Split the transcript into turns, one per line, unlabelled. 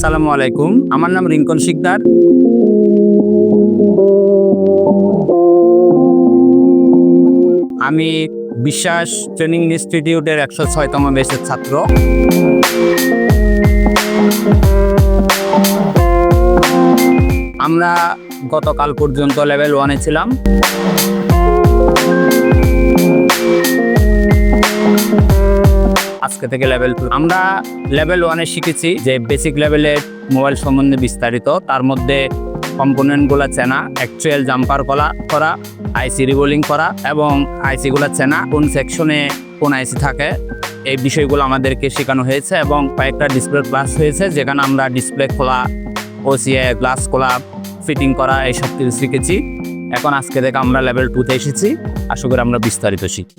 আসসালামু আলাইকুম, আমার নাম রিঙ্কন শিকদার। আমি বিশ্বাস ট্রেনিং ইনস্টিটিউটের 106তম ব্যাচের ছাত্র। আমরা গতকাল পর্যন্ত লেভেল 1-এ ছিলাম। আজকে থেকে লেভেল 2। আমরা লেভেল 1-এ শিখেছি যে বেসিক লেভেলের মোবাইল সম্বন্ধে বিস্তারিত, তার মধ্যে কম্পোনেন্টগুলো চেনা, অ্যাকচুয়াল জাম্পার করা, আইসি রিবোলিং করা এবং আইসিগুলো চেনা, কোন সেকশনে কোন আইসি থাকে, এই বিষয়গুলো আমাদেরকে শেখানো হয়েছে এবং কয়েকটা ডিসপ্লে ক্লাস হয়েছে যেখানে আমরা ডিসপ্লে খোলা, ওসিএ গ্লাস খোলা, ফিটিং করা এইসব কিছু শিখেছি। এখন আজকে থেকে আমরা লেভেল 2-তে এসেছি, আশা করি আমরা বিস্তারিত শিখি।